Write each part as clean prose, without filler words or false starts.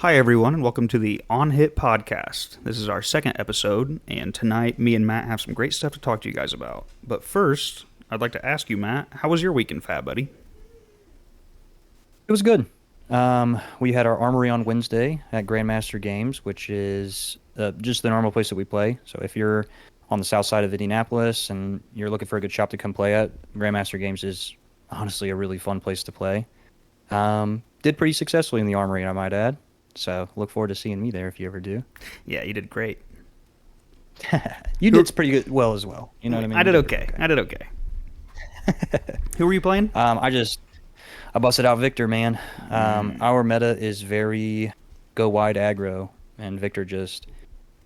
Hi, everyone, and welcome to the On Hit podcast. This is our second episode, and tonight me and Matt have some great stuff to talk to you guys about. But first, I'd like to ask you, Matt, how was your weekend, Fab Buddy? It was good. We had our armory on Wednesday at Grandmaster Games, which is just the normal place that we play. So if you're on the south side of Indianapolis and you're looking for a good shop to come play at, Grandmaster Games is honestly a really fun place to play. Did pretty successfully in the armory, I might add. So look forward to seeing me there if you ever do. Yeah, you did great. You Who, did pretty good, well as well. You know what I mean? I You did did pretty okay. okay. I did okay. Who were you playing? I busted out Victor, man. Mm, Our meta is very go wide aggro, and Victor just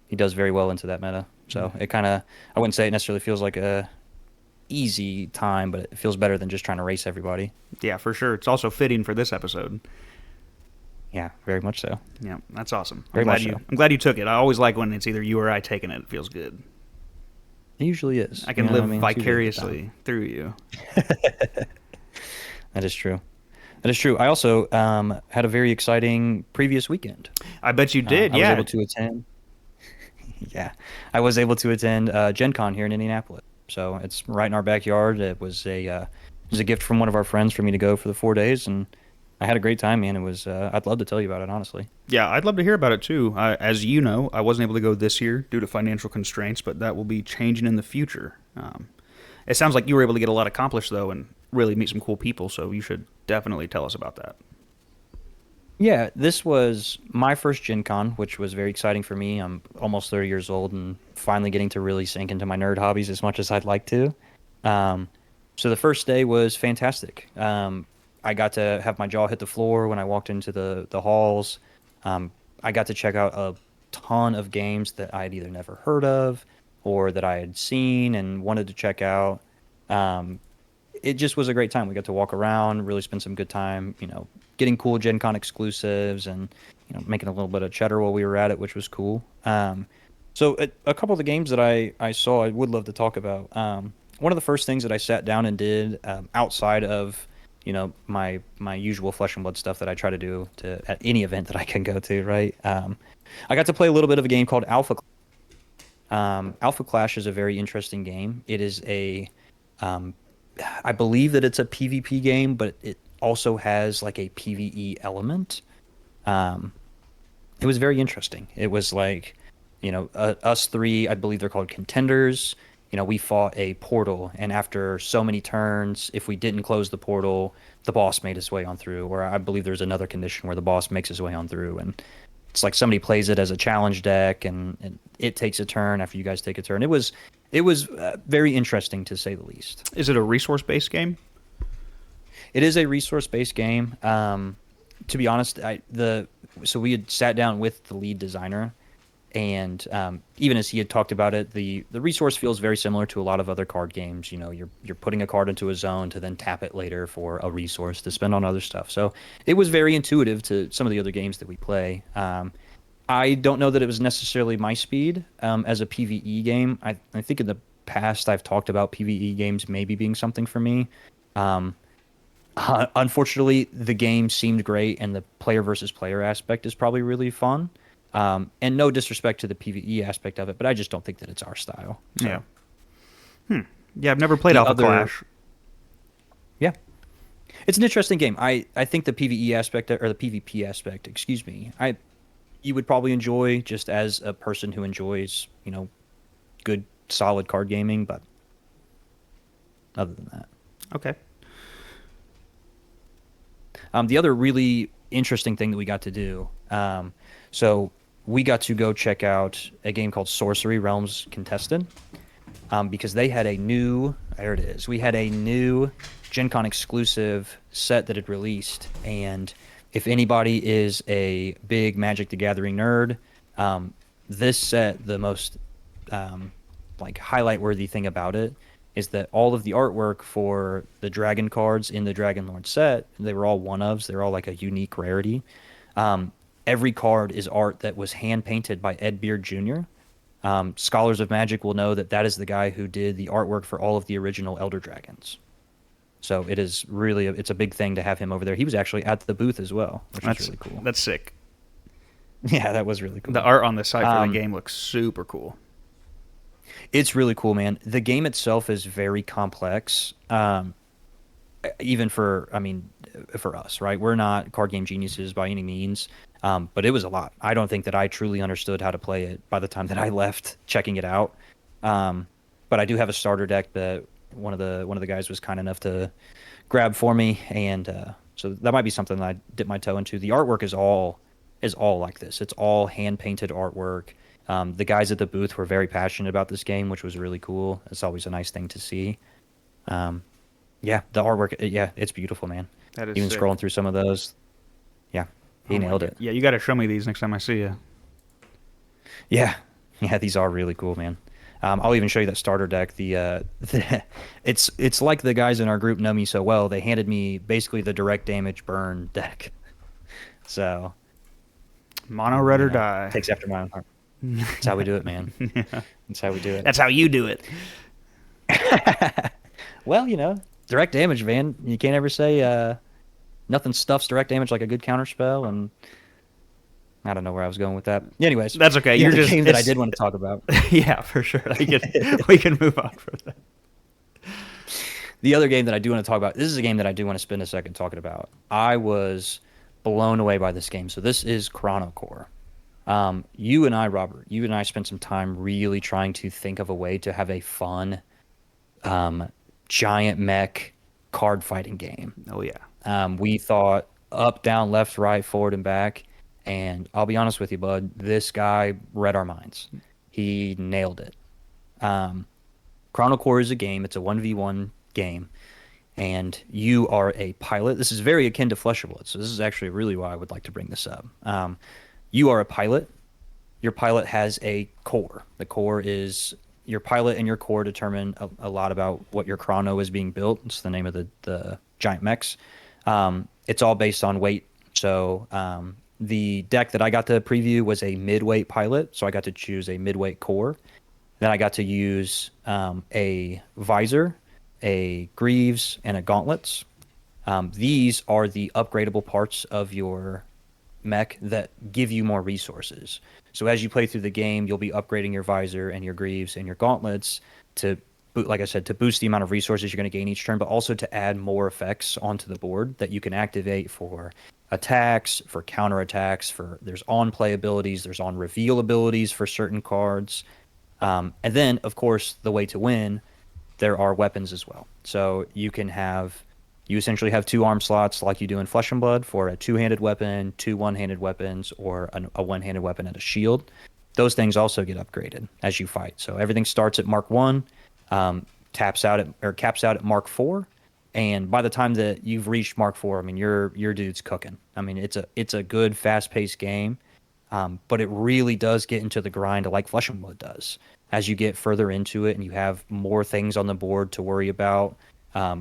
he does very well into that meta. So it kind of I wouldn't say it necessarily feels like a easy time, but it feels better than just trying to race everybody. yeah, for sure. It's also fitting for this episode. Yeah, very much so. Yeah, that's awesome. I'm Very glad much you. so. I'm glad you took it. I always like when it's either you or I taking it. It feels good. It usually is. I You can know what live I mean? It's usually a good time. vicariously through you. That is true. That is true. I also had a very exciting previous weekend. I bet you did. I was Yeah. able to attend. Yeah, I was able to attend GenCon here in Indianapolis. So it's right in our backyard. It was a gift from one of our friends for me to go for the 4 days, and I had a great time, man. It was. I'd love to tell you about it, honestly. Yeah, I'd love to hear about it too. As you know, I wasn't able to go this year due to financial constraints, but that will be changing in the future. It sounds like you were able to get a lot accomplished though, and really meet some cool people. So you should definitely tell us about that. Yeah, this was my first Gen Con, which was very exciting for me. I'm almost 30 years old and finally getting to really sink into my nerd hobbies as much as I'd like to. Um, so the first day was fantastic. I got to have my jaw hit the floor when I walked into the halls. I got to check out a ton of games that I had either never heard of or that I had seen and wanted to check out. Um, it just was a great time. We got to walk around, really spend some good time, getting cool Gen Con exclusives and, making a little bit of cheddar while we were at it, which was cool. So a couple of the games that I saw, I would love to talk about. One of the first things that I sat down and did outside of, my usual flesh and blood stuff that I try to do at any event that I can go to, right? I got to play a little bit of a game called Alpha. Alpha Clash is a very interesting game. It is um, I believe that it's a PvP game, but it also has like a PvE element. Um, it was very interesting. It was like, us three, I believe they're called contenders. We fought a portal, and after so many turns, if we didn't close the portal, the boss made his way on through. Or I believe there's another condition where the boss makes his way on through, and it's like somebody plays it as a challenge deck, and it takes a turn after you guys take a turn. It was very interesting to say the least. Is it a resource based game? It is a resource-based game. To be honest, so we had sat down with the lead designer, and even as he had talked about it, the resource feels very similar to a lot of other card games. You're putting a card into a zone to then tap it later for a resource to spend on other stuff. So it was very intuitive to some of the other games that we play. I don't know that it was necessarily my speed as a PvE game. I think in the past I've talked about PvE games maybe being something for me. Um, Unfortunately, the game seemed great, and the player versus player aspect is probably really fun. And no disrespect to the PvE aspect of it, but I just don't think that it's our style. Yeah. So Yeah, I've never played the Alpha other, Clash. yeah, it's an interesting game. I think the PvE aspect or the PvP aspect, excuse me, you would probably enjoy just as a person who enjoys, good solid card gaming. But other than that. Okay. The other really interesting thing that we got to do, so we got to go check out a game called Sorcery Realms Contested, because they had a new, there it is, we had a new Gen Con exclusive set that had released, and if anybody is a big Magic the Gathering nerd, this set, the most like highlight worthy thing about it is that all of the artwork for the dragon cards in the Dragonlord set, they were all one-ofs. They're all like a unique rarity. Um, every card is art that was hand painted by Ed Beard Jr. Scholars of Magic will know that that is the guy who did the artwork for all of the original Elder Dragons. So it is really it's a big thing to have him over there. He was actually at the booth as well, which is That's really cool. that's sick. Yeah, that was really The cool. art on the site for the Um, game looks super cool. it's really cool, man. The game itself is very complex. Even for, I mean, for us, right? We're not card game geniuses by any means, but it was a lot. I don't think that I truly understood how to play it by the time that I left checking it out. Um, but I do have a starter deck that one of the guys was kind enough to grab for me, and so that might be something that I dip my toe into. The artwork is all like this. It's all hand painted artwork. The guys at the booth were very passionate about this game, which was really cool. It's always a nice thing to see. Um, yeah, the artwork, yeah, it's beautiful, man. That is Even scrolling sick. through some of those, yeah, he Oh my nailed god. it. Yeah, you got to show me these next time I see you. Yeah, yeah, these are really cool, man. I'll even show you that starter deck. It's like the guys in our group know me so well. They handed me basically the direct damage burn deck. So, Mono red or you know, die. takes after my own heart. That's how we do it, man. Yeah. That's how we do That's how you do it. it. Well, direct damage, man. You can't ever say nothing stuffs direct damage like a good counter spell, and I don't know where I was going with that. Anyways, That's okay. the You're other just game that I it's did want to talk about. yeah, for sure. We can move on from that. The other game that I do want to talk about. This is a game that I do want to spend a second talking about. I was blown away by this game. So this is Chrono Core. You and I, Robert, you and I spent some time really trying to think of a way to have a fun um, giant mech card fighting game. Oh yeah. We thought up, down, left, right, forward, and back. And I'll be honest with you, bud, this guy read our minds. He nailed it. Um, Chrono Core is a game. It's a 1v1 game, and you are a pilot. This is very akin to Flesh of Blood, so this is actually really why I would like to bring this up. You are a pilot. Your pilot has a core. The core is your pilot and your core determine a lot about what your chrono is being built. It's the name of the giant mechs. It's all based on weight. So the deck that I got to preview was a mid-weight pilot, so I got to choose a mid-weight core. Then I got to use a visor, a greaves, and a gauntlets. These are the upgradable parts of your mech that give you more resources. So as you play through the game, you'll be upgrading your visor and your greaves and your gauntlets to, like I said, to boost the amount of resources you're going to gain each turn, but also to add more effects onto the board that you can activate for attacks, for counter attacks, for there's on play abilities, there's on reveal abilities for certain cards. And then, of course, the way to win, there are weapons as well. So you essentially have two arm slots like you do in Flesh and Blood for a two-handed weapon, two one-handed weapons, or a one-handed weapon and a shield. Those things also get upgraded as you fight. So everything starts at Mark 1, taps out at or caps out at Mark 4, and by the time that you've reached Mark 4, I mean your dude's cooking. I mean it's a good fast-paced game. But it really does get into the grind like Flesh and Blood does. As you get further into it and you have more things on the board to worry about,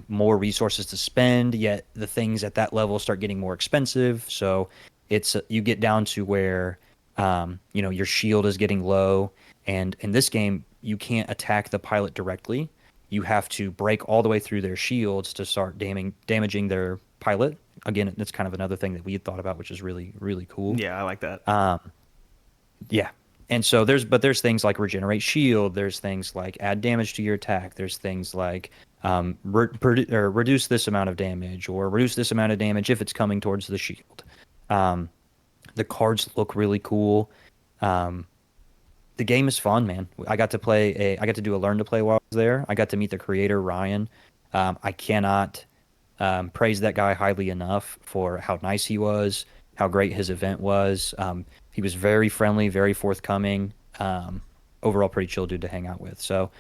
more resources to spend, yet the things at that level start getting more expensive. So it's you get down to where your shield is getting low, and in this game you can't attack the pilot directly. You have to break all the way through their shields to start damaging their pilot. Again, that's kind of another thing that we had thought about, which is really really cool. Yeah, I like that. Yeah. And so there's things like regenerate shield. There's things like add damage to your attack. There's things like or reduce this amount of damage or reduce this amount of damage if it's coming towards the shield. Um, the cards look really cool. Um, the game is fun, man. I got to do a learn to play while I was there. I got to meet the creator, Ryan. I cannot praise that guy highly enough for how nice he was, how great his event was. He was very friendly, very forthcoming. Overall, pretty chill dude to hang out with. So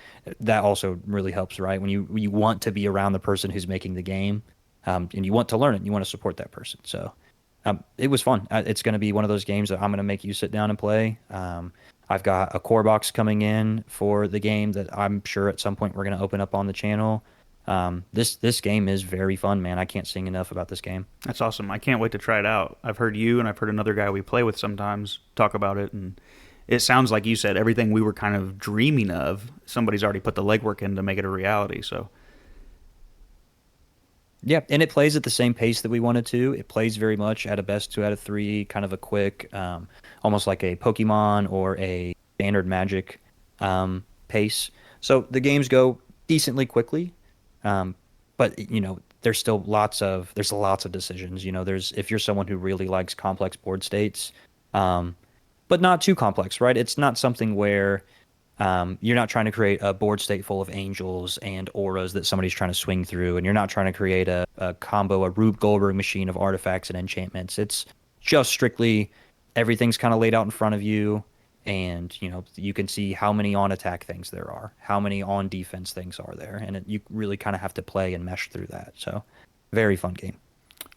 that also really helps, right? When you want to be around the person who's making the game, and you want to learn it, and you want to support that person. So it was fun. It's going to be one of those games that I'm going to make you sit down and play. I've got a core box coming in for the game that I'm sure at some point we're going to open up on the channel. This game is very fun, man. I can't sing enough about this game. That's awesome. I can't wait to try it out. I've heard you and I've heard another guy we play with sometimes talk about it, and it sounds like you said everything we were kind of dreaming of. Somebody's already put the legwork in to make it a reality. So Yeah, and it plays at the same pace that we wanted to. It plays very much at a best 2 out of 3, kind of a quick, almost like a Pokemon or a standard Magic pace. So the games go decently quickly, um, but there's lots of decisions. There's if you're someone who really likes complex board states, um, but not too complex, right? It's not something where you're not trying to create a board state full of angels and auras that somebody's trying to swing through, and you're not trying to create a combo, a Rube Goldberg machine of artifacts and enchantments. It's just strictly everything's kind of laid out in front of you, and you can see how many on attack things there are, how many on defense things are there, and you really kind of have to play and mesh through that. So, very fun game.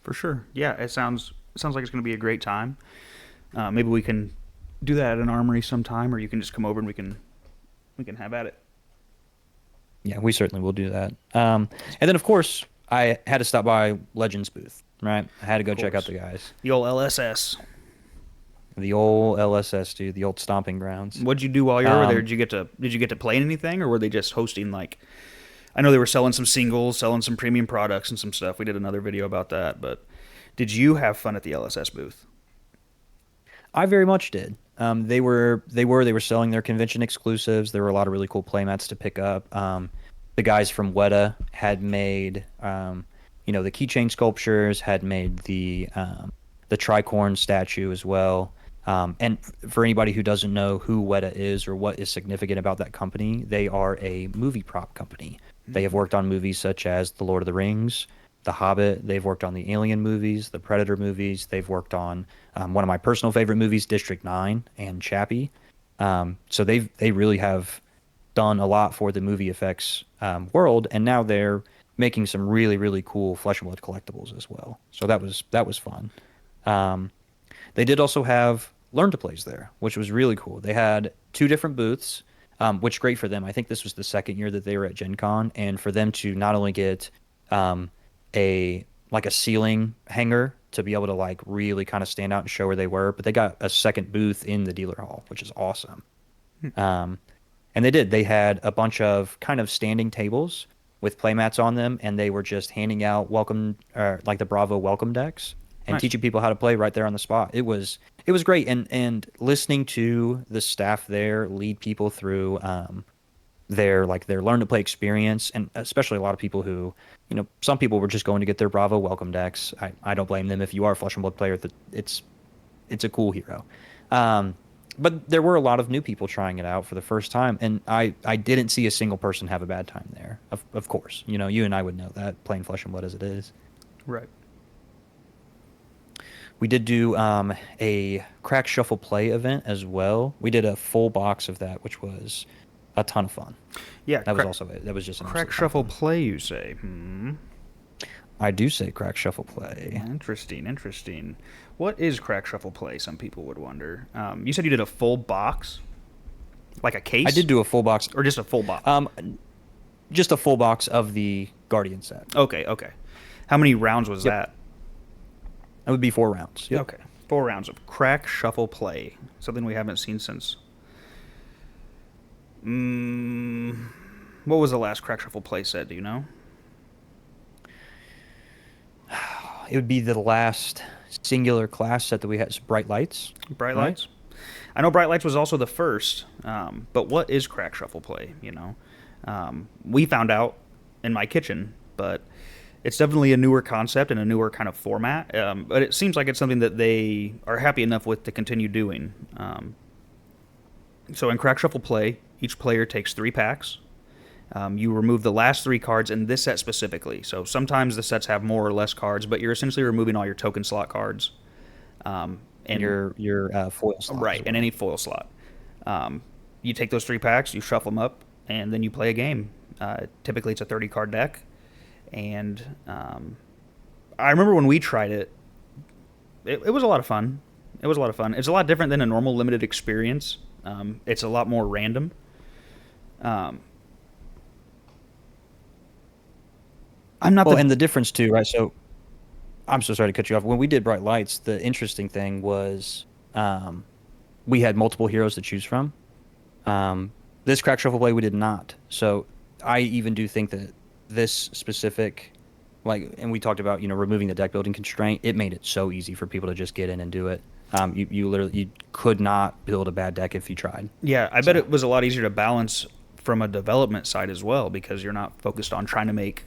For sure. Yeah, it sounds like it's going to be a great time. Maybe we can do that at an armory sometime, or you can just come over and we can have at it. Yeah, we certainly will do that. And then, of course, I had to stop by Legends booth, right? I had to go Of check out course. the guys. The old LSS. The old LSS, dude, the old stomping grounds. What'd you do while you were over there? Um, Did you get to play anything, or were they just hosting like? I know they were selling some singles, selling some premium products and some stuff. We did another video about that, but did you have fun at the LSS booth? I very much did. They were selling their convention exclusives. There were a lot of really cool playmats to pick up. The guys from Weta had made, the keychain sculptures, had made the tricorn statue as well. And for anybody who doesn't know who Weta is or what is significant about that company, they are a movie prop company. They have worked on movies such as The Lord of the Rings, The Hobbit. They've worked on the Alien movies, the Predator movies. They've worked on one of my personal favorite movies, District 9 and Chappie. So they really have done a lot for the movie effects world, and now they're making some really really cool Flesh and Blood collectibles as well. So that was fun. Um, they did also have Learn to Plays there, which was really cool. They had 2 different booths, which great for them. I think this was the second year that they were at Gen Con, and for them to not only get um, a ceiling hanger to be able to like really kind of stand out and show where they were, but they got a second booth in the dealer hall, which is awesome. Um, and they did. They had a bunch of kind of standing tables with playmats on them, and they were just handing out like the Bravo welcome decks and Nice. teaching people how to play right there on the spot. It was great, and listening to the staff there lead people through their learn to play experience, and especially a lot of people who, some people were just going to get their Bravo welcome decks. I don't blame them. If you are a Flesh and Blood player, it's a cool hero. But there were a lot of new people trying it out for the first time, and I didn't see a single person have a bad time there. Of course, you and I would know that, playing Flesh and Blood as it is. Right. We did do a Crack Shuffle Play event as well. We did a full box of that, which was a ton of fun. Yeah. That was just an Crack absolute ton of shuffle fun. play. You say? Hmm. I do say Crack Shuffle Play. Interesting. Interesting. What is crack shuffle play? Some people would wonder. You said you did a full box, like a case, I did do a full box, or just a full box. just a full box of the Guardian set. Okay. Okay. How many rounds was Yep. that? That would be 4 rounds. Yep. Okay. 4 rounds of crack shuffle play. Something we haven't seen since. Mm, what was the last crack shuffle play set? Do you know? It would be the last singular class set that we had. Is Bright Lights, Bright right? Lights. I know Bright Lights was also the first, but what is crack shuffle play? We found out in my kitchen, but it's definitely a newer concept and a newer kind of format. But it seems like it's something that they are happy enough with to continue doing. So in crack shuffle play, each player takes 3 packs. You remove the last 3 cards in this set specifically. So sometimes the sets have more or less cards, but you're essentially removing all your token slot cards. And your foil slots Right, as and well. any foil slot. You take those 3 packs, you shuffle them up, and then you play a game. Typically, it's a 30-card deck. And I remember when we tried it, it was a lot of fun. It was a lot of fun. It's a lot different than a normal limited experience. It's a lot more random. Um, I'm not Well, the and the difference too, right? So I'm so sorry to cut you off. When we did Bright Lights, the interesting thing was um, we had multiple heroes to choose from. This Crack Shuffle Play, we did not. So I even do think that this specific like, and we talked about, removing the deck building constraint. It made it so easy for people to just get in and do it. You literally you could not build a bad deck if you tried. Yeah, I bet So it was a lot easier to balance from a development side as well because you're not focused on trying to make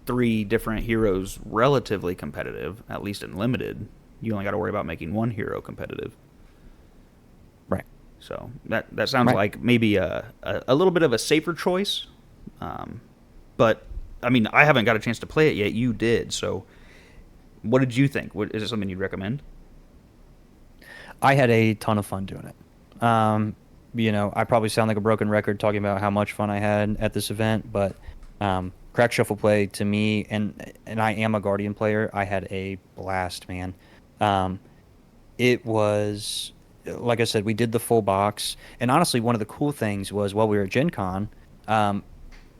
three different heroes relatively competitive, at least in limited. You only got to worry about making one hero competitive. right, So that sounds right. like maybe a little bit of a safer choice. Um, but I mean, I haven't got a chance to play it yet. You did. So what did you think? Is it something you'd recommend? I had a ton of fun doing it. I probably sound like a broken record talking about how much fun I had at this event, but crack shuffle play to me, and I am a Guardian player. I had a blast, man. Um, it was like I said, we did the full box, and honestly, one of the cool things was while we were at Gen Con, um,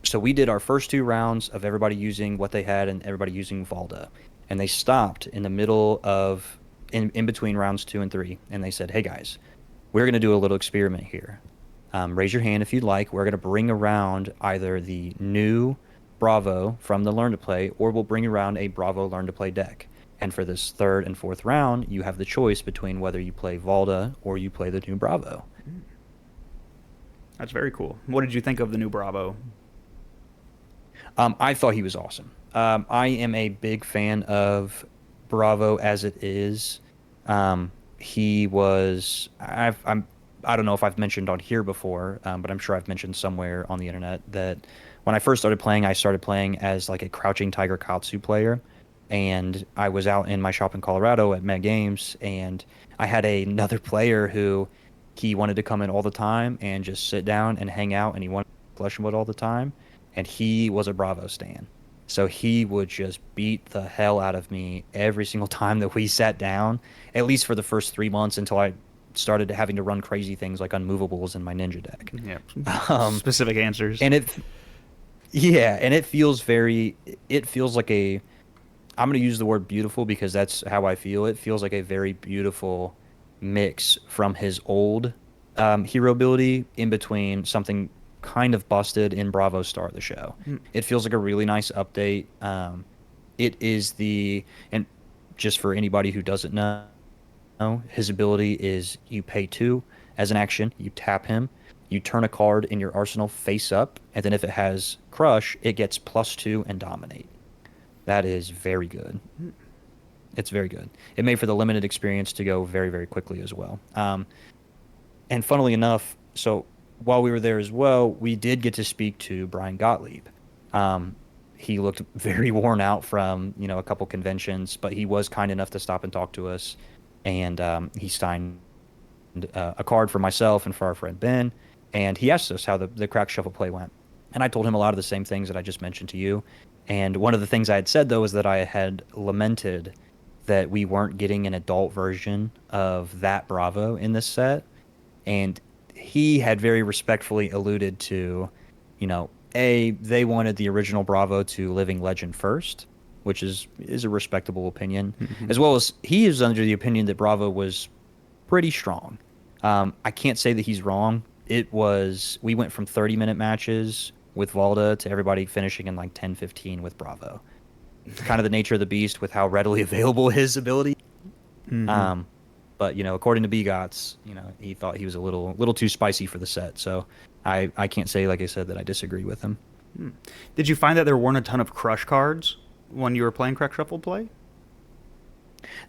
so we did our first two rounds of everybody using what they had and everybody using Valda. And they stopped in the middle of in between rounds two and three, and they said, "Hey guys, we're going to do a little experiment here. Raise your hand if you'd like. We're going to bring around either the new Bravo from the Learn to Play, or we'll bring around a Bravo Learn to Play deck. And for this third and fourth round, you have the choice between whether you play Valda or you play the new Bravo." That's very cool. What did you think of the new Bravo? I thought he was awesome. I am a big fan of Bravo as it is. He was. I don't know if I've mentioned on here before, but I'm sure I've mentioned somewhere on the internet that when I first started playing, I started playing as like a Crouching Tiger Katsu player, and I was out in my shop in Colorado at Met Games, and I had another player who he wanted to come in all the time and just sit down and hang out, and he wanted flesh and wood all the time, and he was a Bravo stan. So he would just beat the hell out of me every single time that we sat down, at least for the first 3 months until I started having to run crazy things like unmovables in my ninja deck. Yeah, Um, specific answers. and yeah, and it feels like I'm going to use the word beautiful because that's how I feel. It feels like a very beautiful mix from his old hero ability in between something kind of busted in Bravo Star of the Show. Mm. It feels like a really nice update. It is and just for anybody who doesn't know, his ability is you pay two as an action, you tap him, you turn a card in your arsenal face up, and then if it has Crush, it gets +2 and Dominate. That is very good. It's very good. It made for the limited experience to go very, very quickly as well. And funnily enough, so while we were there as well, we did get to speak to Brian Gottlieb. Um, he looked very worn out from, a couple conventions, but he was kind enough to stop and talk to us. And he signed a card for myself and for our friend Ben. And he asked us how the crack shuffle play went. And I told him a lot of the same things that I just mentioned to you. And one of the things I had said, though, is that I had lamented that we weren't getting an adult version of that Bravo in this set. And he had very respectfully alluded to, they wanted the original Bravo to Living Legend first, which is a respectable opinion, Mhm. as well as he is under the opinion that Bravo was pretty strong. I can't say that he's wrong. We went from 30-minute matches with Valda to everybody finishing in like 10, 15 with Bravo. It's kind of the nature of the beast with how readily available his ability. Mhm. Um, but according to BGOTS, he thought he was a little too spicy for the set. So I can't say, like I said, that I disagree with him. Did you find that there weren't a ton of crush cards when you were playing Crack Shuffle play?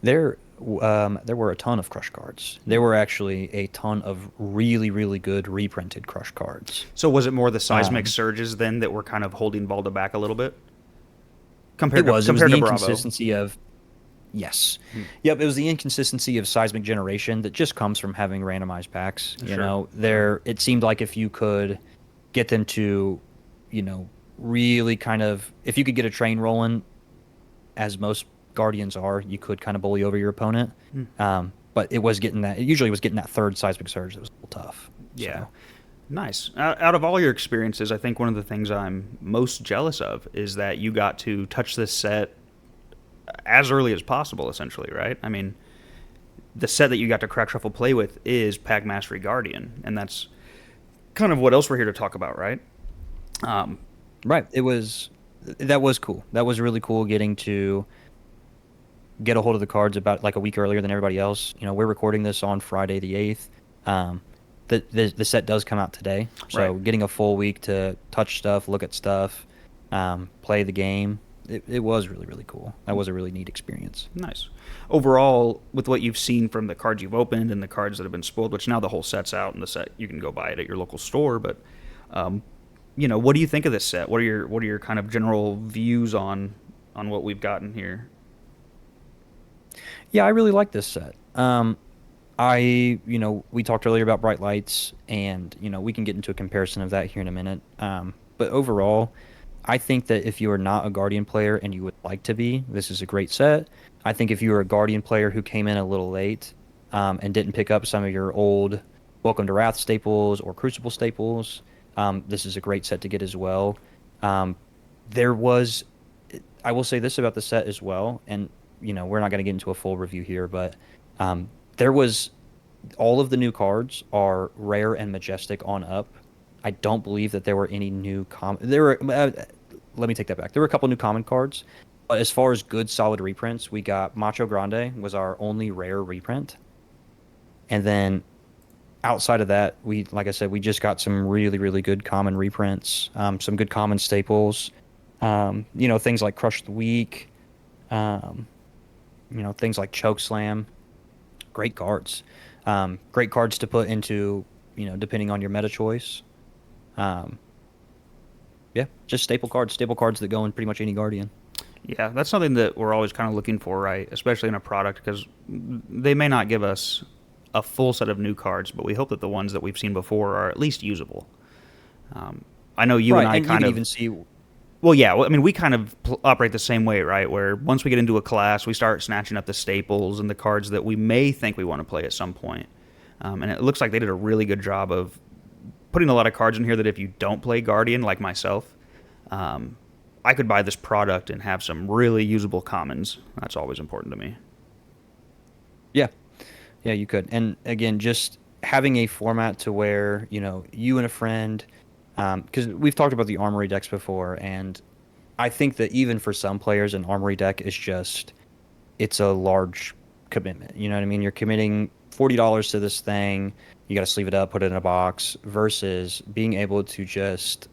There were a ton of crush cards. There were actually a ton of really, really good reprinted crush cards. So was it more the seismic Um, surges then that were kind of holding Valda back a little bit it was it was compared the to Bravo? inconsistency of yes, Hmm. yep. It was the inconsistency of seismic generation that just comes from having randomized packs. Sure. It seemed like if you could get them to, you know, really kind of if you could get a train rolling, as most guardians are, you could kind of bully over your opponent. Hmm. But it usually was getting that third seismic surge that was a little tough. Yeah. So Nice. Out of all your experiences, I think one of the things I'm most jealous of is that you got to touch this set as early as possible, essentially, right? I mean, the set that you got to Crack Shuffle play with is Pack Mastery Guardian, and that's kind of what else we're here to talk about, right? Um, right, it was. that was cool. That was really cool getting to get a hold of the cards about like a week earlier than everybody else. You know, we're recording this on Friday the 8th. Um, the set does come out today, Right. so getting a full week to touch stuff, look at stuff, play the game, it was really really cool. That was a really neat experience. Nice. Overall, with what you've seen from the cards you've opened and the cards that have been spoiled, which now the whole set's out and the set you can go buy it at your local store, but um, what do you think of this set? What are your kind of general views on what we've gotten here? Yeah, I really like this set. We talked earlier about bright lights, and we can get into a comparison of that here in a minute. But overall, I think that if you are not a Guardian player and you would like to be, this is a great set. I think if you are a Guardian player who came in a little late, and didn't pick up some of your old Welcome to Wrath staples or Crucible staples, this is a great set to get as well. Um, there was, I will say this about the set as well, and we're not going to get into a full review here, but um, there was all of the new cards are rare and majestic on up. I don't believe that there were any new There were. Let me take that back. There were a couple new common cards, but as far as good solid reprints, we got Macho Grande was our only rare reprint, and then outside of that, like I said, we just got some really really good common reprints, some good common staples, things like Crush the Weak, um, things like Choke Slam. Great cards. Great cards to put into, depending on your meta choice. Um, yeah, just staple cards that go in pretty much any Guardian. Yeah, that's something that we're always kind of looking for, right? Especially in a product because they may not give us a full set of new cards, but we hope that the ones that we've seen before are at least usable. Um, I know you and Right, I and you kind can of even see, Well, yeah. I mean, we kind of operate the same way, right? Where once we get into a class, we start snatching up the staples and the cards that we may think we want to play at some point. And it looks like they did a really good job of putting a lot of cards in here that if you don't play Guardian, like myself, um, I could buy this product and have some really usable commons. That's always important to me. yeah, yeah, you could. And again, just having a format to where, you and a friend, because we've talked about the Armory decks before, and I think that even for some players, an Armory deck is just it's a large commitment. You know what I mean? You're committing $40 to this thing. You got to sleeve it up, put it in a box, versus being able to just,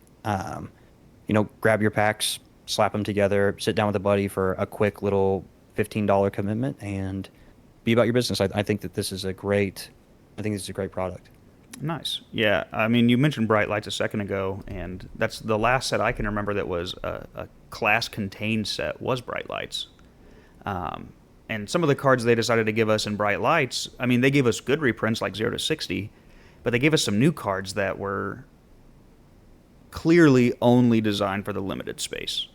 grab your packs, slap them together, sit down with a buddy for a quick little $15 commitment, and be about your business. I think that this is a great, I think this is a great product. Nice. Yeah. I mean, you mentioned Bright Lights a second ago, and that's the last set I can remember that was a class contained set was Bright Lights. Um, and some of the cards they decided to give us in Bright Lights, I mean, they gave us good reprints like 0 to 60, but they gave us some new cards that were clearly only designed for the limited space.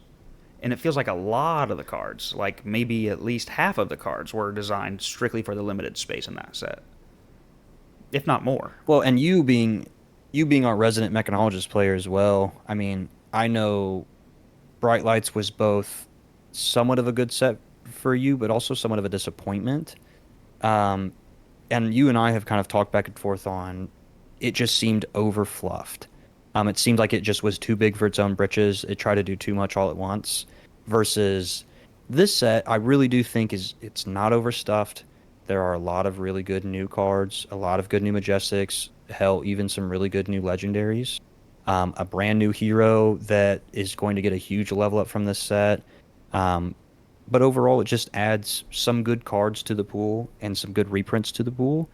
And it feels like a lot of the cards, like maybe at least half of the cards, were designed strictly for the limited space in that set, if not more. Well, and you being our resident mechanologist player as well. I mean, I know Bright Lights was both somewhat of a good set for you, but also somewhat of a disappointment. Um, and you and I have kind of talked back and forth on it just seemed overfluffed. It seemed like it just was too big for its own britches. It tried to do too much all at once. Versus this set, I really do think it's not overstuffed. There are a lot of really good new cards, a lot of good new Majestics, hell, even some really good new legendaries. A brand new hero that is going to get a huge level up from this set. Um, but overall, it just adds some good cards to the pool and some good reprints to the pool,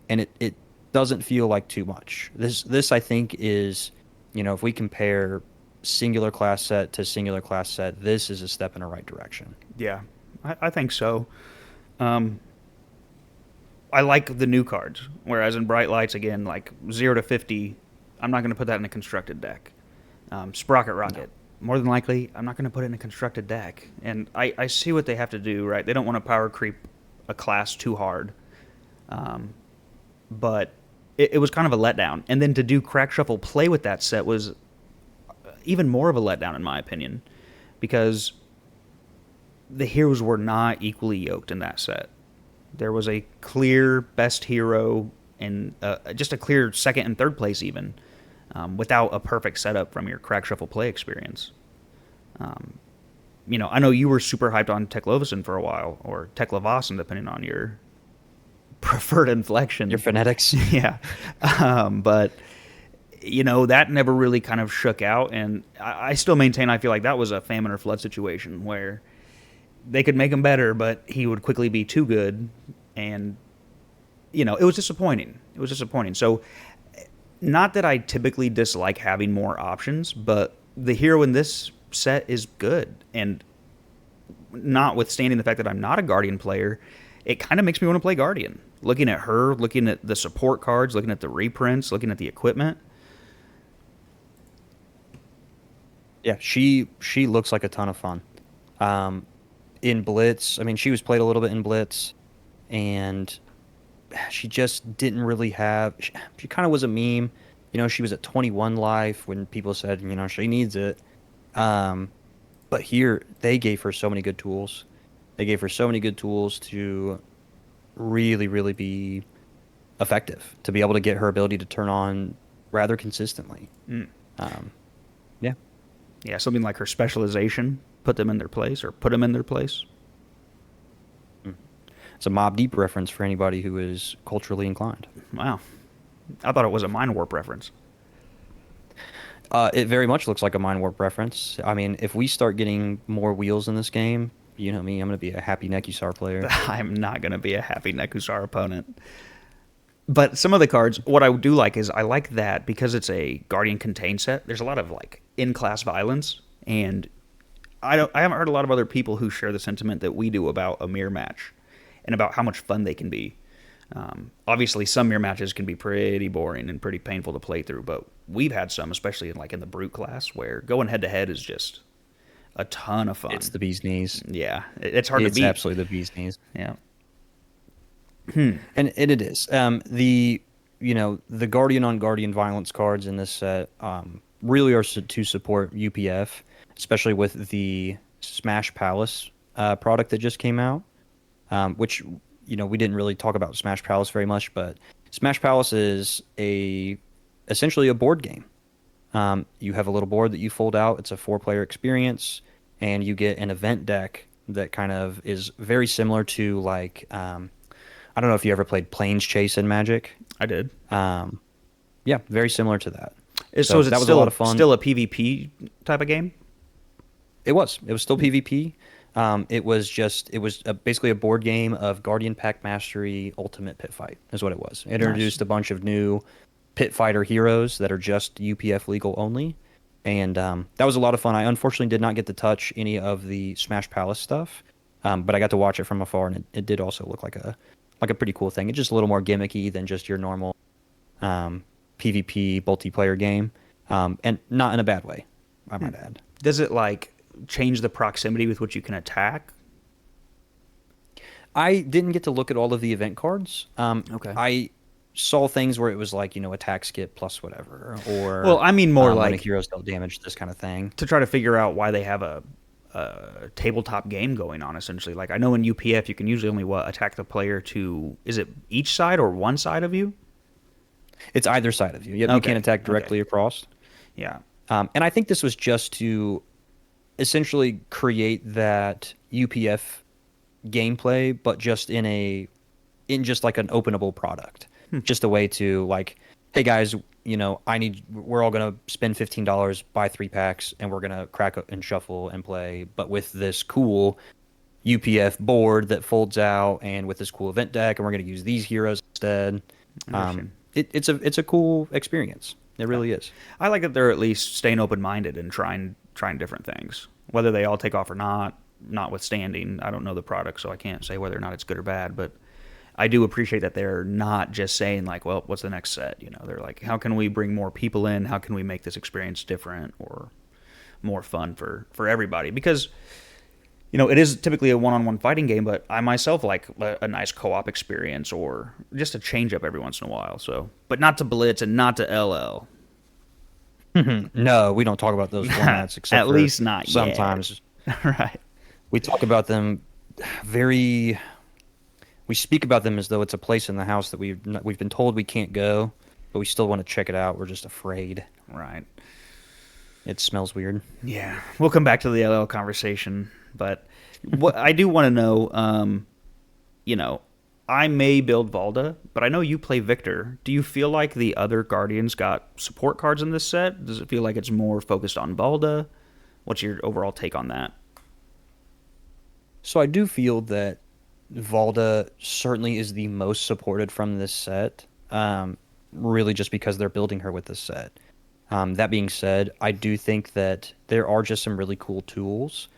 and it doesn't feel like too much. This I think is, if we compare singular class set to singular class set, this is a step in the right direction. Yeah, I think so. Um, I like the new cards, whereas in Bright Lights, again, like 0 to 50, I'm not going to put that in a constructed deck. Sprocket No. Rocket, more than likely, I'm not going to put it in a constructed deck. And I see what they have to do, right? They don't want to power creep a class too hard. Um, but it was kind of a letdown. And then to do Crack Shuffle play with that set was even more of a letdown, in my opinion, because the heroes were not equally yoked in that set. There was a clear best hero and just a clear second and third place, even without a perfect setup from your Crack Shuffle play experience. I know you were super hyped on Teklovacin for a while, or Teklovacin, depending on your preferred Your inflection. phonetics. Yeah. But that never really kind of shook out, and I still maintain I feel like that was a famine or flood situation where they could make him better, but he would quickly be too good, and it was disappointing. It was disappointing. So, not that I typically dislike having more options, but the hero in this set is good, and notwithstanding the fact that I'm not a Guardian player, it kind of makes me want to play Guardian. Looking at her, looking at the support cards, looking at the reprints, looking at the equipment. Yeah, she looks like a ton of fun. Um, in Blitz, I mean, she was played a little bit in Blitz, and she just didn't really have. She kind of was a meme. She was at 21 life when people said, she needs it. Um, but here they gave her so many good tools. They gave her so many good tools to really, really be effective, to be able to get her ability to turn on rather consistently. Mm. Um, yeah. Yeah, something like her specialization, put them in their place, or put them in their place. Mm. It's a Mob Deep reference for anybody who is culturally inclined. Wow. I thought it was a Mind Warp reference. It very much looks like a Mind Warp reference. I mean, if we start getting more wheels in this game, you know me, I'm going to be a happy Nekusar player. I'm not going to be a happy Nekusar opponent. But some of the cards, what I do like is I like that because it's a Guardian contained set. There's a lot of like in-class violence, and I haven't heard a lot of other people who share the sentiment that we do about a mirror match and about how much fun they can be. Obviously, some mirror matches can be pretty boring and pretty painful to play through, but we've had some, especially in the brute class, where going head to head is just a ton of fun. It's the bee's knees. Yeah, it's hard to beat. It's absolutely the bee's knees. Yeah. And it is. The Guardian on Guardian violence cards in this set really are to support UPF, especially with the Smash Palace product that just came out, which we didn't really talk about Smash Palace very much, but Smash Palace is essentially a board game. You have a little board that you fold out. It's a 4-player experience, and you get an event deck that kind of is very similar to I don't know if you ever played Planes Chase in Magic. I did. Yeah, very similar to that. So is it that was still a lot of fun. Still a PvP type of game? It was still PvP. It was basically a board game of Guardian Pack Mastery Ultimate Pit Fight is what it was. It introduced a bunch of new pit fighter heroes that are just UPF legal only, and that was a lot of fun. I unfortunately did not get to touch any of the Smash Palace stuff, but I got to watch it from afar, and it did also look like a pretty cool thing. It's just a little more gimmicky than just your normal PvP multiplayer game, and not in a bad way, I might add. Does it change the proximity with which you can attack? I didn't get to look at all of the event cards. Okay. I saw things where it was attack skip plus whatever, or Well, I mean more when a hero's dealt damage, this kind of thing. to try to figure out why they have a tabletop game going on, essentially. I know in UPF you can usually only attack the player to, is it each side or one side of you? It's either side of you. Yep, you can't attack directly across. Yeah. And I think this was just to essentially create that UPF gameplay, but just in just like an openable product. Just a way to hey guys, we're all gonna spend $15, buy 3 packs, and we're gonna crack and shuffle and play, but with this cool UPF board that folds out, and with this cool event deck, and we're gonna use these heroes instead. It's a cool experience. It really is. I like that they're at least staying open-minded and trying different things. Whether they all take off or not, notwithstanding, I don't know the product, so I can't say whether or not it's good or bad, but I do appreciate that they're not just saying well, what's the next set? They're how can we bring more people in? How can we make this experience different or more fun for everybody? Because it is typically a one-on-one fighting game, but I myself like a nice co-op experience or just a change up every once in a while. So, but not to Blitz and not to LL. No, we don't talk about those formats except at least not sometimes. Yet. Right. We talk about them we speak about them as though it's a place in the house that we've been told we can't go, but we still want to check it out. We're just afraid. Right. It smells weird. Yeah, we'll come back to the LL conversation, but what I do want to know, you know, I may build Valda, but I know you play Victor. Do you feel like the other Guardians got support cards in this set? Does it feel like it's more focused on Valda? What's your overall take on that? So I do feel that Valda certainly is the most supported from this set. Really just because they're building her with this set. That being said, I do think that there are just some really cool tools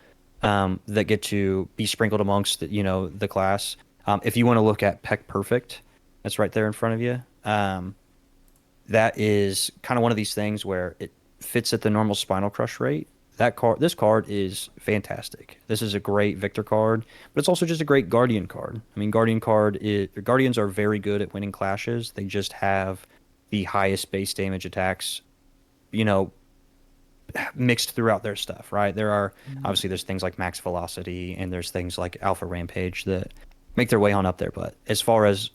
that get to be sprinkled amongst the class. If you want to look at Peck Perfect, that's right there in front of you. That is kind of one of these things where it fits at the normal Spinal Crush rate. This card is fantastic. This is a great Victor card, but it's also just a great Guardian card. I mean, Guardians are very good at winning clashes. They just have the highest base damage attacks, you know, mixed throughout their stuff, right? There's things like Max Velocity and there's things like Alpha Rampage that make their way on up there. But as far as,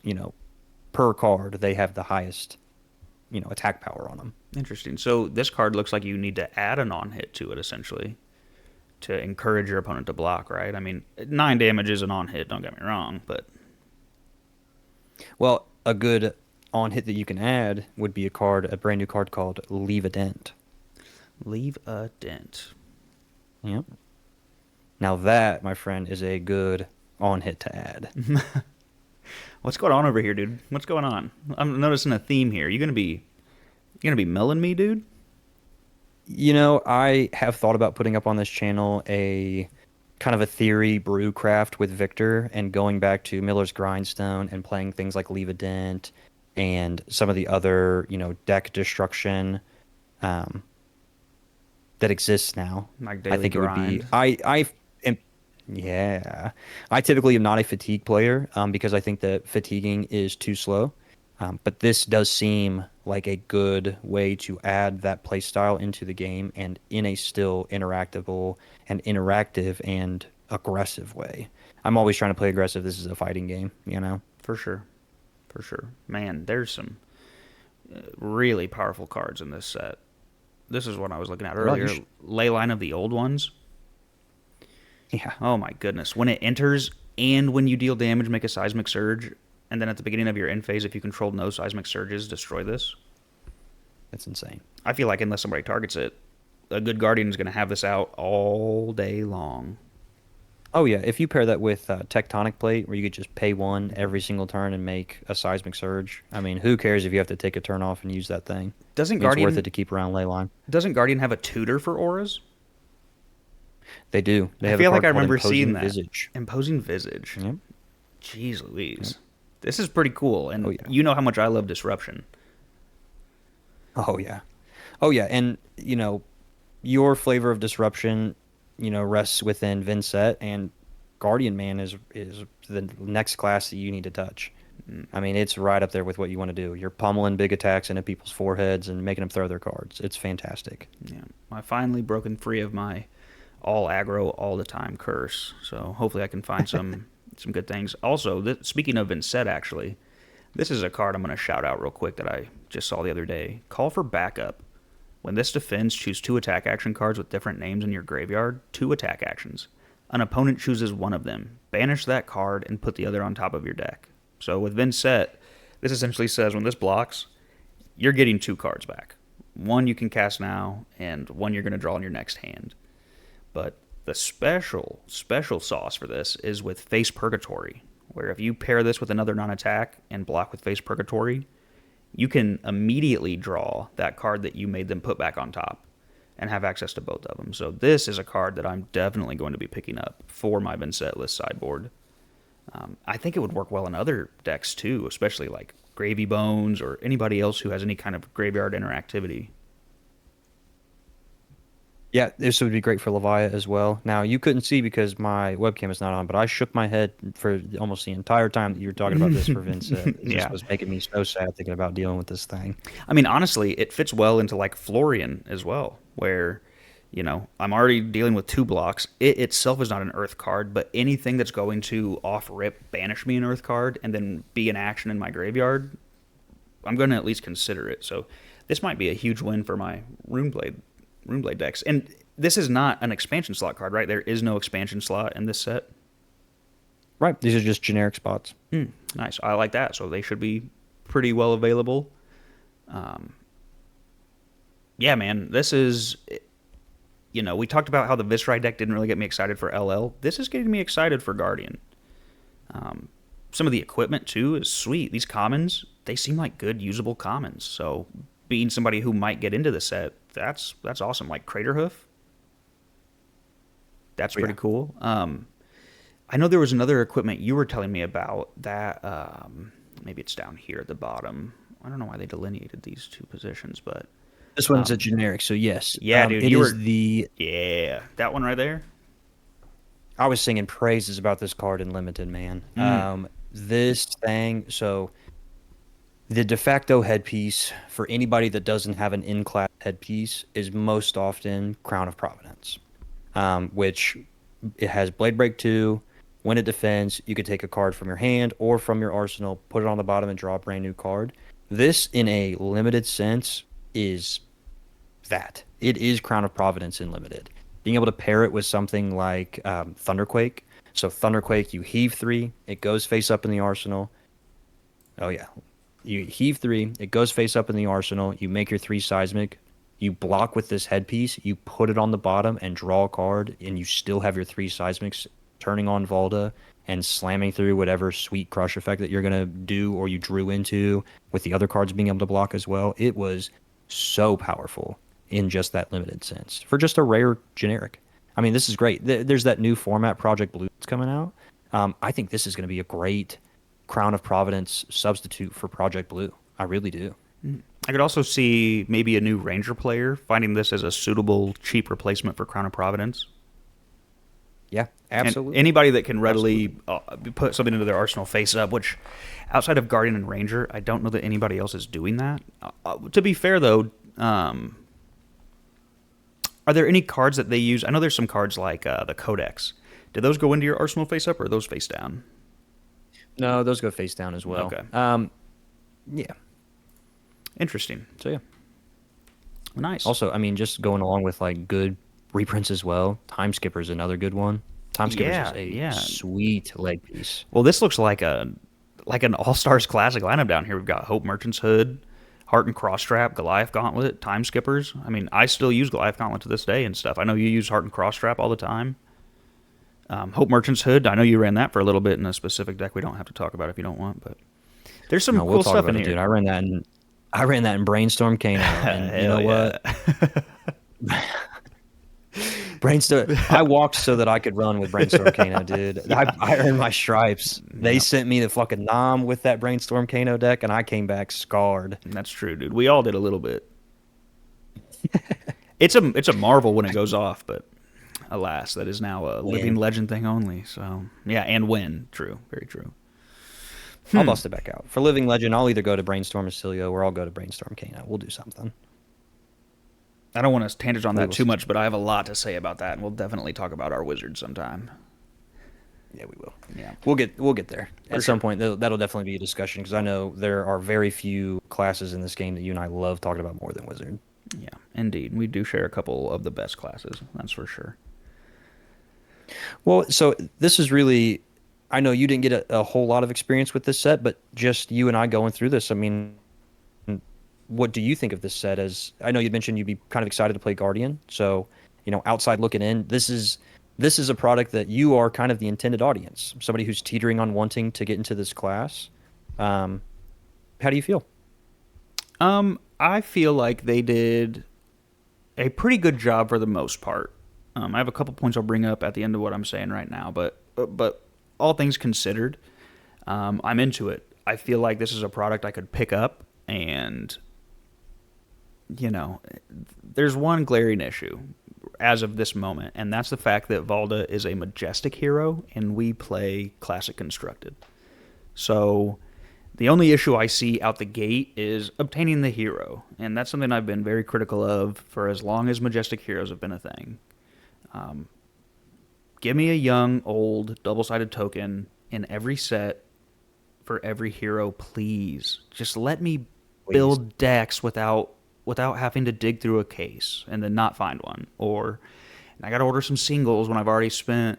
per card, they have the highest, attack power on them. Interesting. So this card looks like you need to add an on hit to it essentially to encourage your opponent to block, right? I mean, 9 damage is an on hit, don't get me wrong, but Well, a good on hit that you can add would be a brand new card called Leave a Dent. leave a dent. Yep. Now that, my friend, is a good on hit to add. What's going on over here, dude? What's going on? I'm noticing a theme here. You gonna be milling me, dude? I have thought about putting up on this channel a kind of a theory brew craft with Victor and going back to Miller's Grindstone and playing things like Leave a Dent and some of the other, deck destruction that exists now. Like I daily think it would be. grind. I am. Yeah, I typically am not a fatigue player because I think that fatiguing is too slow. But this does seem like a good way to add that play style into the game and in a still interactive and aggressive way. I'm always trying to play aggressive. This is a fighting game. For sure. For sure. Man, there's some really powerful cards in this set. This is what I was looking at Well, earlier. Leyline of the old ones. Yeah, Oh my goodness. When it enters and when you deal damage, make a seismic surge. And then at the beginning of your end phase, if you control no seismic surges, destroy this. that's insane. I feel like unless somebody targets it, a good Guardian is going to have this out all day long. Oh yeah, if you pair that with Tectonic Plate, where you could just pay one every single turn and make a seismic surge. I mean, who cares if you have to take a turn off and use that thing? Doesn't I mean, it's Guardian worth it to keep around Leyline. doesn't Guardian have a tutor for auras? They do. They I have feel a like card I called remember Imposing seeing that. Visage. Imposing Visage. Yep. Jeez Yep. Louise. This is pretty cool, and Oh yeah. you know how much I love disruption. Oh yeah. Oh yeah, and your flavor of disruption, rests within Vincent, and Guardian Man is the next class that you need to touch. I mean, it's right up there with what you want to do. You're pummeling big attacks into people's foreheads and making them throw their cards. It's fantastic. Yeah, I finally broken free of my all aggro all the time curse. So hopefully I can find some good things. Also, speaking of Vincent, actually, this is a card I'm going to shout out real quick that I just saw the other day. Call for Backup. When this defends, choose 2 attack action cards with different names in your graveyard. 2 attack actions. An opponent chooses one of them. Banish that card and put the other on top of your deck. So with Vincent, this essentially says when this blocks, you're getting 2 cards back. One you can cast now, and one you're going to draw in your next hand. But the special sauce for this is with Face Purgatory, where if you pair this with another non-attack and block with Face Purgatory, you can immediately draw that card that you made them put back on top and have access to both of them. So this is a card that I'm definitely going to be picking up for my Vincent list sideboard. I think it would work well in other decks too, especially like Gravy Bones or anybody else who has any kind of graveyard interactivity. Yeah, this would be great for Levia as well. Now, you couldn't see because my webcam is not on, but I shook my head for almost the entire time that you were talking about this for Vincent. It Yeah. just was making me so sad thinking about dealing with this thing. I mean, honestly, it fits well into like Florian as well, where, I'm already dealing with 2 blocks. It itself is not an Earth card, but anything that's going to off-rip banish me an Earth card and then be an action in my graveyard, I'm going to at least consider it. So this might be a huge win for my Runeblade Runeblade decks. And this is not an expansion slot card, right? There is no expansion slot in this set. Right. These are just generic spots. Nice. I like that. So they should be pretty well available. Um, yeah, man. This is, we talked about how the Viscerai deck didn't really get me excited for LL. This is getting me excited for Guardian. Some of the equipment, too, is sweet. These commons, they seem like good, usable commons. So being somebody who might get into the set, that's awesome. Like Craterhoof, that's pretty cool. I know there was another equipment you were telling me about that. Maybe it's down here at the bottom. I don't know why they delineated these two positions, but This one's a generic, so yes. yeah, dude, it you is were the. yeah, that one right there. I was singing praises about this card in limited, man. This thing, so the de facto headpiece for anybody that doesn't have an in-class headpiece is most often Crown of Providence, which it has Blade Break 2. When it defends, you could take a card from your hand or from your arsenal, put it on the bottom, and draw a brand new card. This, in a limited sense, is that. It is Crown of Providence in limited. Being able to pair it with something like Thunderquake. So Thunderquake, you heave 3, it goes face up in the arsenal. Oh yeah. You heave 3, it goes face up in the arsenal, you make your 3 seismic, you block with this headpiece, you put it on the bottom and draw a card, and you still have your 3 seismics turning on Volda and slamming through whatever sweet crush effect that you're going to do or you drew into, with the other cards being able to block as well. It was so powerful in just that limited sense for just a rare generic. I mean, this is great. There's that new format, Project Blue, that's coming out. I think this is going to be a great Crown of Providence substitute for Project Blue. I really do. I could also see maybe a new Ranger player finding this as a suitable, cheap replacement for Crown of Providence. Yeah, absolutely. And anybody that can readily put something into their arsenal face up, which outside of Guardian and Ranger, I don't know that anybody else is doing that. To be fair, though, are there any cards that they use? I know there's some cards like the Codex. Do those go into your arsenal face up, or are those face down? No, those go face down as well. Okay. Yeah. Interesting. So yeah. Nice. Also, I mean, just going along with like good reprints as well. Time Skipper is another good one. Time Skipper is a sweet leg piece. Well, this looks like an All Stars Classic lineup down here. We've got Hope Merchant's Hood, Heart and Crossstrap, Goliath Gauntlet, Time Skippers. I mean, I still use Goliath Gauntlet to this day and stuff. I know you use Heart and Crossstrap all the time. Hope Merchant's Hood, I know you ran that for a little bit in a specific deck we don't have to talk about if you don't want, but there's some cool stuff in here. Dude, I ran that in Brainstorm Kano, and you know what? Brainstorm. I walked so that I could run with Brainstorm Kano, dude. I earned my stripes. They sent me the fucking nom with that Brainstorm Kano deck, and I came back scarred. That's true, dude. We all did a little bit. It's a marvel when it goes off, but alas, that is now a living legend thing only. So yeah, and win. True, very true. I'll bust it back out. For Living Legend, I'll either go to Brainstorm Acilio or I'll go to Brainstorm Kano. We'll do something. I don't want to tangent on that too much, but I have a lot to say about that, and we'll definitely talk about our wizards sometime. Yeah, we will. Yeah, we'll get there at some point. That'll definitely be a discussion because I know there are very few classes in this game that you and I love talking about more than Wizard. Yeah, indeed, we do share a couple of the best classes. That's for sure. Well, so this is really. I know you didn't get a whole lot of experience with this set, but just you and I going through this, I mean, what do you think of this set? As I know you mentioned you'd be kind of excited to play Guardian, so outside looking in, this is a product that you are kind of the intended audience, somebody who's teetering on wanting to get into this class. How do you feel? I feel like they did a pretty good job for the most part. I have a couple points I'll bring up at the end of what I'm saying right now, but all things considered, I'm into it. I feel like this is a product I could pick up, and there's one glaring issue as of this moment, and that's the fact that Volda is a Majestic hero, and we play Classic Constructed. So the only issue I see out the gate is obtaining the hero, and that's something I've been very critical of for as long as Majestic heroes have been a thing. Give me a young, old, double-sided token in every set for every hero, please. Just let me build decks without without having to dig through a case and then not find one. Or I got to order some singles when I've already spent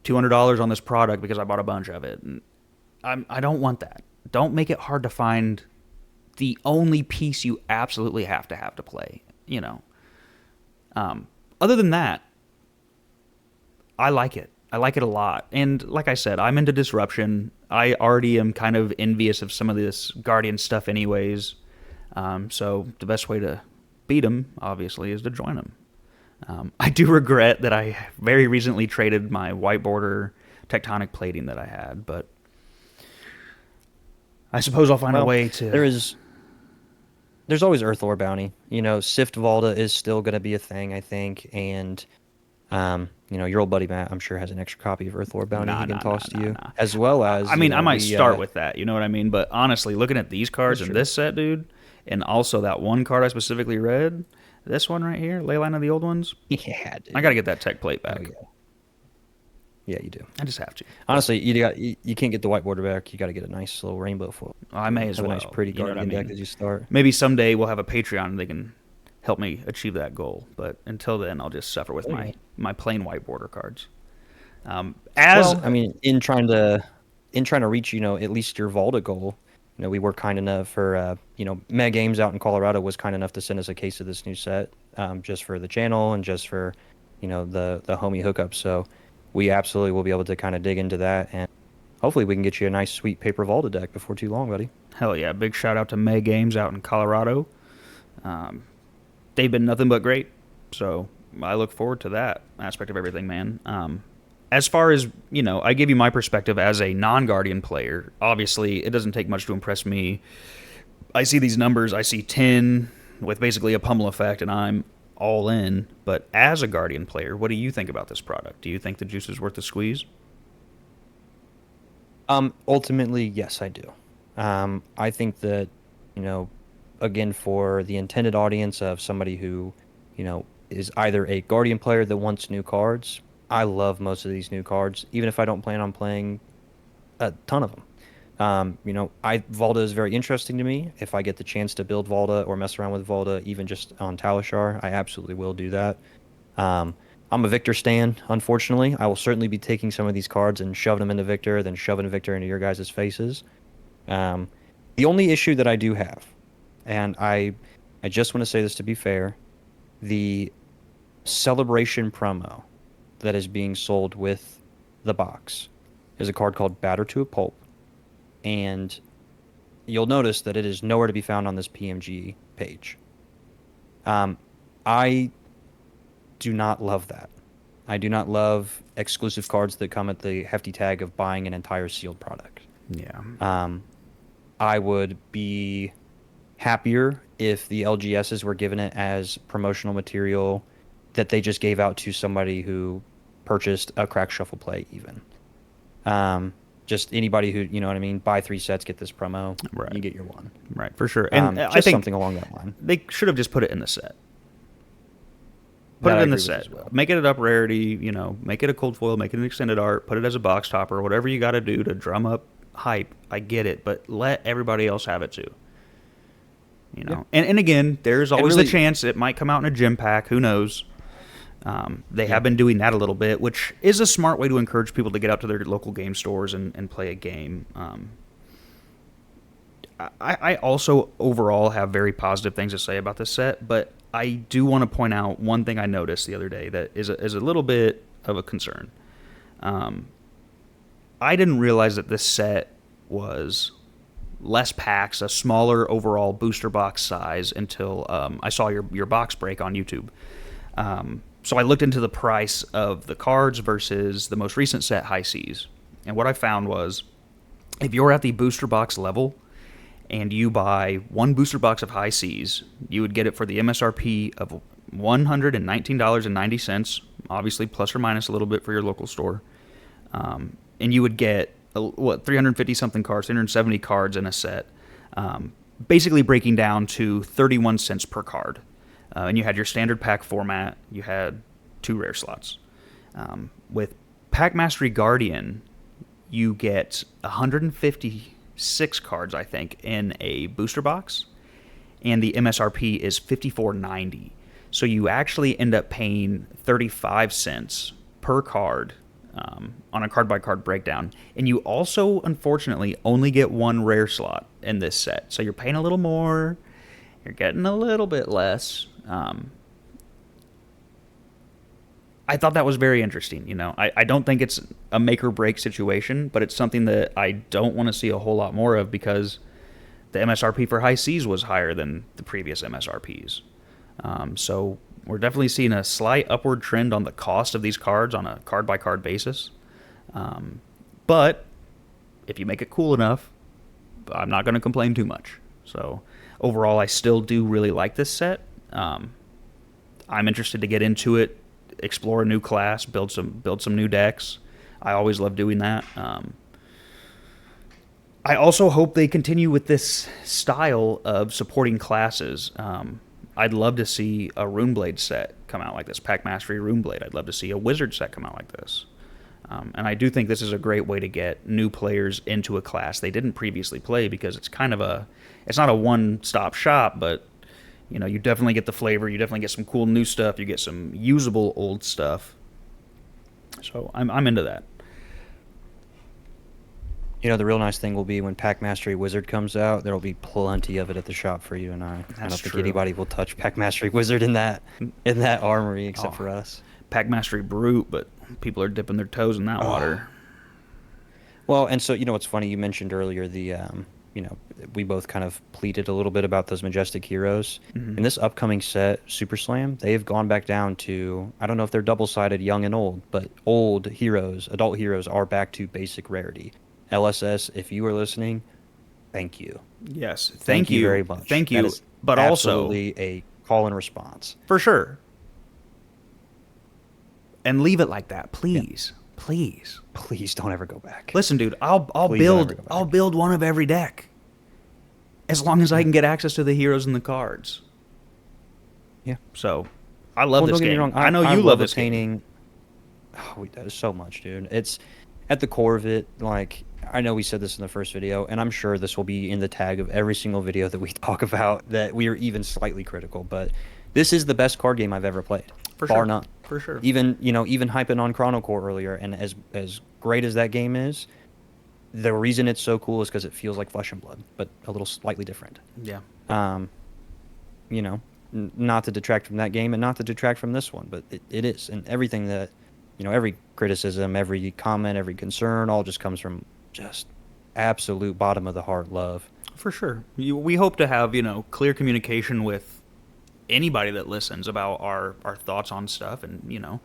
$200 on this product because I bought a bunch of it. And I don't want that. Don't make it hard to find the only piece you absolutely have to play, you know. Other than that, I like it. I like it a lot. And like I said, I'm into disruption. I already am kind of envious of some of this Guardian stuff anyways. So the best way to beat them, obviously, is to join them. I do regret that I very recently traded my white border tectonic plating that I had, but I suppose I'll find a way to... There's always Earth Ore bounty. You know, Sift Volta is still going to be a thing, I think, and you know, your old buddy Matt, I'm sure, has an extra copy of Earth Ore bounty he can toss to you, as well as. I mean, I might start with that. You know what I mean? But honestly, looking at these cards in this set, dude, and also that one card I specifically read, this one right here, Leyline of the Old Ones. Yeah, dude. I got to get that tech plate back. Oh, yeah, you do. I just have to. Honestly, you can't get the white border back. You got to get a nice little rainbow foil. I may as well. A nice, pretty Guardian deck as you start. Maybe someday we'll have a Patreon and they can help me achieve that goal. But until then, I'll just suffer with my plain white border cards. I mean, in trying to reach, you know, at least your Volta goal, you know, we were kind enough for, you know, Meg Games out in Colorado was kind enough to send us a case of this new set, just for the channel and just for, you know, the homie hookup. So we absolutely will be able to kind of dig into that, and hopefully we can get you a nice, sweet paper Volta deck before too long, buddy. Hell yeah! Big shout out to Meg Games out in Colorado. They've been nothing but great, so I look forward to that aspect of everything, man. As far as, you know, I give you my perspective as a non-Guardian player. Obviously, it doesn't take much to impress me. I see these numbers. I see 10 with basically a pummel effect, and I'm all in. But as a Guardian player, what do you think about this product? Do you think the juice is worth the squeeze? Ultimately, yes, I do. I think that, you know, again, for the intended audience of somebody who, you know, is either a Guardian player that wants new cards. I love most of these new cards, even if I don't plan on playing a ton of them. You know, Volta is very interesting to me. If I get the chance to build Volta or mess around with Volta, even just on Talishar, I absolutely will do that. I'm a Victor stan, unfortunately. I will certainly be taking some of these cards and shoving them into Victor, then shoving Victor into your guys' faces. The only issue that I do have, and I just want to say this to be fair, the Celebration promo that is being sold with the box is a card called Batter to a Pulp, and you'll notice that it is nowhere to be found on this PMG page. I do not love that. I do not love exclusive cards that come at the hefty tag of buying an entire sealed product. Yeah. I would be happier if the LGSs were given it as promotional material that they just gave out to somebody who purchased a crack shuffle play even. Just anybody who, you know what I mean, buy 3 sets, get this promo, right. You get your one. Right, for sure. And just I think something along that line. They should have just put it in the set. Put it in the set. Well. Make it an up rarity, you know, make it a cold foil, make it an extended art, put it as a box topper, whatever you got to do to drum up hype. I get it, but let everybody else have it too. You know, yeah. And again, there's always the chance it might come out in a gym pack. Who knows? They have been doing that a little bit, which is a smart way to encourage people to get out to their local game stores and play a game. I also overall have very positive things to say about this set, but I do want to point out one thing I noticed the other day that is a little bit of a concern. I didn't realize that this set was less packs, a smaller overall booster box size until I saw your box break on YouTube. So I looked into the price of the cards versus the most recent set, High Seas. And what I found was, if you're at the booster box level and you buy one booster box of High Seas, you would get it for the MSRP of $119.90, obviously plus or minus a little bit for your local store. And you would get, 350-something cards, 370 cards in a set, basically breaking down to 31 cents per card. And you had your standard pack format. You had 2 rare slots. With Pack Mastery Guardian, you get 156 cards, I think, in a booster box. and the MSRP is $54.90. So you actually end up paying 35 cents per card on a card by card breakdown. And you also, unfortunately, only get one rare slot in this set. So you're paying a little more, you're getting a little bit less. I thought that was very interesting. I don't think it's a make or break situation, but it's something that I don't want to see a whole lot more of because the MSRP for High Seas was higher than the previous MSRPs. So we're definitely seeing a slight upward trend on the cost of these cards on a card by card basis. But if you make it cool enough, I'm not going to complain too much. So overall, I still do really like this set. I'm interested to get into it, explore a new class, build some new decks. I always love doing that. I also hope they continue with this style of supporting classes. I'd love to see a Runeblade set come out like this, Pack Mastery Runeblade. I'd love to see a Wizard set come out like this. And I do think this is a great way to get new players into a class they didn't previously play because it's kind of it's not a one-stop shop, but you definitely get the flavor. You definitely get some cool new stuff. You get some usable old stuff. So I'm into that. The real nice thing will be when Pack Mastery Wizard comes out, there will be plenty of it at the shop for you and I. I don't think anybody will touch Pack Mastery Wizard in that armory except for us. Pack Mastery Brute, but people are dipping their toes in that water. Well, and so what's funny, you mentioned earlier the we both kind of pleaded a little bit about those Majestic Heroes. Mm-hmm. In this upcoming set, Super Slam, they have gone back down to, I don't know if they're double-sided young and old, but old heroes, adult heroes are back to basic rarity. LSS, if you are listening, thank you. Yes, thank you very much. Thank you, but absolutely a call and response. For sure. And leave it like that, please. Yeah. Please don't ever go back. Listen, dude, I'll build one of every deck. As long as I can get access to the heroes and the cards. Yeah. So, I love this game. Don't get me wrong. I know you love this painting. Oh, that is so much, dude. It's at the core of it, like, I know we said this in the first video, and I'm sure this will be in the tag of every single video that we talk about, that we are even slightly critical, but this is the best card game I've ever played. Bar none. For sure. Even hyping on Chrono Core earlier, and as great as that game is, the reason it's so cool is because it feels like Flesh and Blood, but a little slightly different. Yeah. Not to detract from that game and not to detract from this one, but it is. And everything that, every criticism, every comment, every concern, all just comes from just absolute bottom of the heart love. For sure. We hope to have, clear communication with anybody that listens about our thoughts on stuff. And,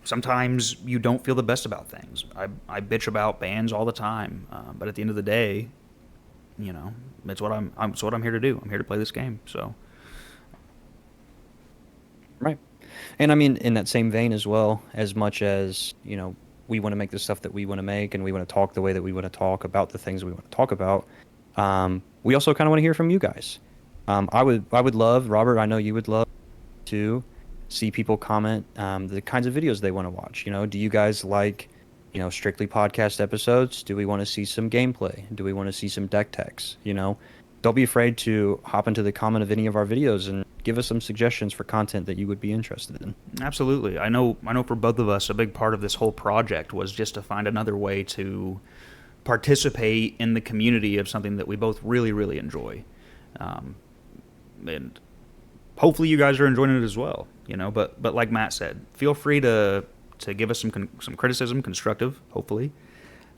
sometimes you don't feel the best about things. I bitch about bands all the time. But at the end of the day, it's what I'm here to do. I'm here to play this game. So. Right. And I mean, in that same vein as well, as much as, we want to make the stuff that we want to make and we want to talk the way that we want to talk about the things we want to talk about, we also kind of want to hear from you guys. I would love, Robert, I know you would love to see people comment the kinds of videos they want to watch. Do you guys like, strictly podcast episodes? Do we want to see some gameplay? Do we want to see some deck techs? Don't be afraid to hop into the comment of any of our videos and give us some suggestions for content that you would be interested in. Absolutely. I know for both of us, a big part of this whole project was just to find another way to participate in the community of something that we both really, really enjoy. And hopefully you guys are enjoying it as well, but like Matt said, feel free to give us some criticism, constructive, hopefully.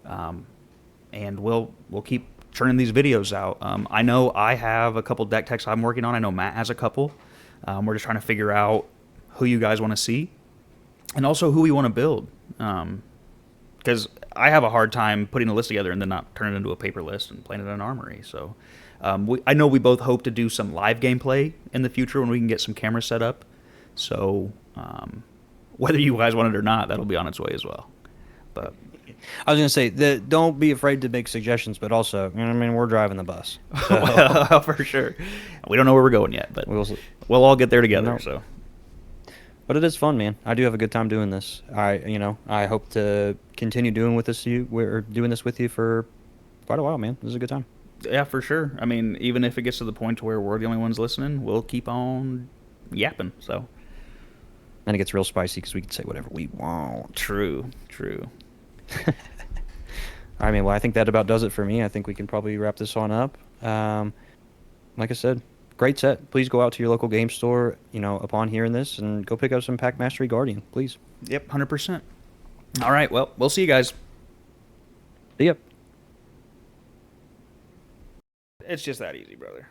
And we'll keep churning these videos out. I know I have a couple deck techs I'm working on. I know Matt has a couple. We're just trying to figure out who you guys want to see and also who we want to build. Because I have a hard time putting a list together and then not turn it into a paper list and playing it in an armory. So I know we both hope to do some live gameplay in the future when we can get some cameras set up. So whether you guys want it or not, that'll be on its way as well. But I was going to say, don't be afraid to make suggestions, but also, we're driving the bus. So. Well, for sure. We don't know where we're going yet, but we'll all get there together. No. So, but it is fun, man. I do have a good time doing this. I hope to continue doing this with you for quite a while, man. This is a good time. Yeah, for sure. I mean, even if it gets to the point to where we're the only ones listening, we'll keep on yapping. So And it gets real spicy because we can say whatever we want. true, true. I mean, well, I think that about does it for me. I think we can probably wrap this on up. Like I said, great set. Please go out to your local game store, upon hearing this, and go pick up some Pack Mastery Guardian, please. Yep, 100%. All right, well, we'll see you guys. See ya. It's just that easy, brother.